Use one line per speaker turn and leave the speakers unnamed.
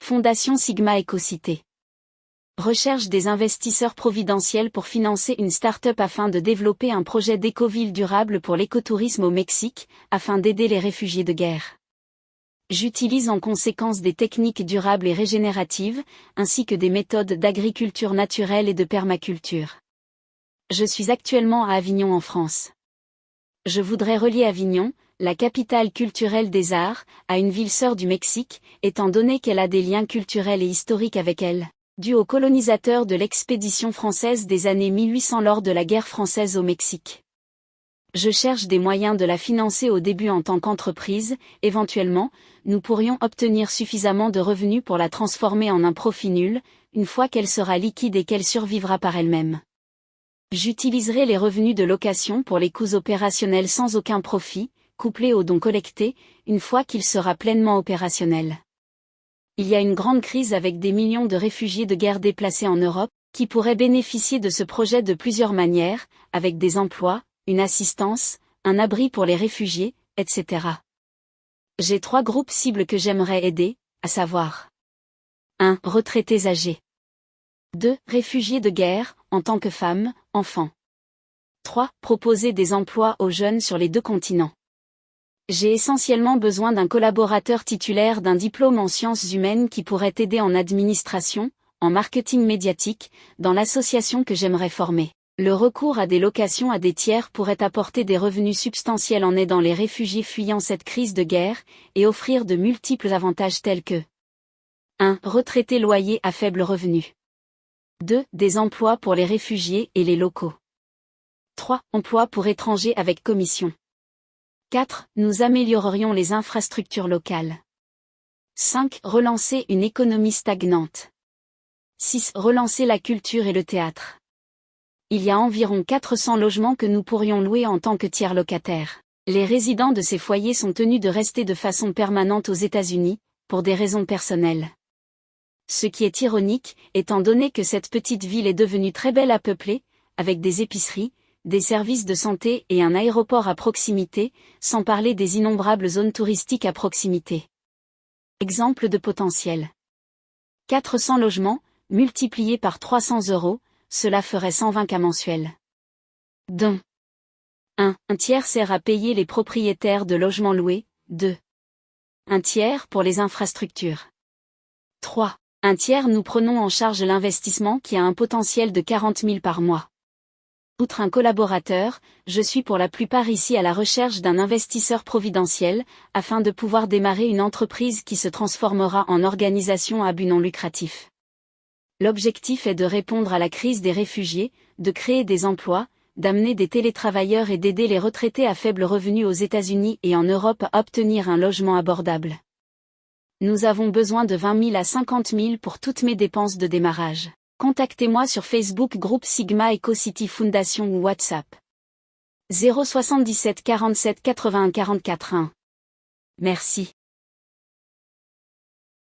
Fondation Sigma Ecocité. Recherche des investisseurs providentiels pour financer une start-up afin de développer un projet d'écoville durable pour l'écotourisme au Mexique, afin d'aider les réfugiés de guerre. J'utilise en conséquence des techniques durables et régénératives, ainsi que des méthodes d'agriculture naturelle et de permaculture. Je suis actuellement à Avignon en France. Je voudrais relier Avignon, la capitale culturelle des arts, à une ville sœur du Mexique, étant donné qu'elle a des liens culturels et historiques avec elle, dus aux colonisateurs de l'expédition française des années 1800 lors de la guerre française au Mexique. Je cherche des moyens de la financer au début en tant qu'entreprise. Éventuellement, nous pourrions obtenir suffisamment de revenus pour la transformer en un profit nul, une fois qu'elle sera liquide et qu'elle survivra par elle-même. J'utiliserai les revenus de location pour les coûts opérationnels sans aucun profit, couplés aux dons collectés, une fois qu'il sera pleinement opérationnel. Il y a une grande crise avec des millions de réfugiés de guerre déplacés en Europe, qui pourraient bénéficier de ce projet de plusieurs manières, avec des emplois, une assistance, un abri pour les réfugiés, etc. J'ai 3 groupes cibles que j'aimerais aider, à savoir 1. Retraités âgés. 2. Réfugiés de guerre, en tant que femmes, enfants. 3. Proposer des emplois aux jeunes sur les 2 continents. J'ai essentiellement besoin d'un collaborateur titulaire d'un diplôme en sciences humaines qui pourrait aider en administration, en marketing médiatique, dans l'association que j'aimerais former. Le recours à des locations à des tiers pourrait apporter des revenus substantiels en aidant les réfugiés fuyant cette crise de guerre, et offrir de multiples avantages tels que 1. Retraités loyers à faible revenu. 2. Des emplois pour les réfugiés et les locaux. 3. Emplois pour étrangers avec commission. 4. Nous améliorerions les infrastructures locales. 5. Relancer une économie stagnante. 6. Relancer la culture et le théâtre. Il y a environ 400 logements que nous pourrions louer en tant que tiers locataires. Les résidents de ces foyers sont tenus de rester de façon permanente aux États-Unis, pour des raisons personnelles. Ce qui est ironique, étant donné que cette petite ville est devenue très belle à peupler, avec des épiceries, des services de santé et un aéroport à proximité, sans parler des innombrables zones touristiques à proximité. Exemple de potentiel. 400 logements, multipliés par 300 €, cela ferait 120 cas mensuels. Dont 1. Un tiers sert à payer les propriétaires de logements loués. 2. Un tiers pour les infrastructures. 3. Un tiers nous prenons en charge l'investissement qui a un potentiel de 40 000 par mois. Outre un collaborateur, je suis pour la plupart ici à la recherche d'un investisseur providentiel, afin de pouvoir démarrer une entreprise qui se transformera en organisation à but non lucratif. L'objectif est de répondre à la crise des réfugiés, de créer des emplois, d'amener des télétravailleurs et d'aider les retraités à faible revenu aux États-Unis et en Europe à obtenir un logement abordable. Nous avons besoin de 20 000 à 50 000 pour toutes mes dépenses de démarrage. Contactez-moi sur Facebook Groupe Sigma Ecocity Foundation ou WhatsApp. 077 47 81 44 1. Merci.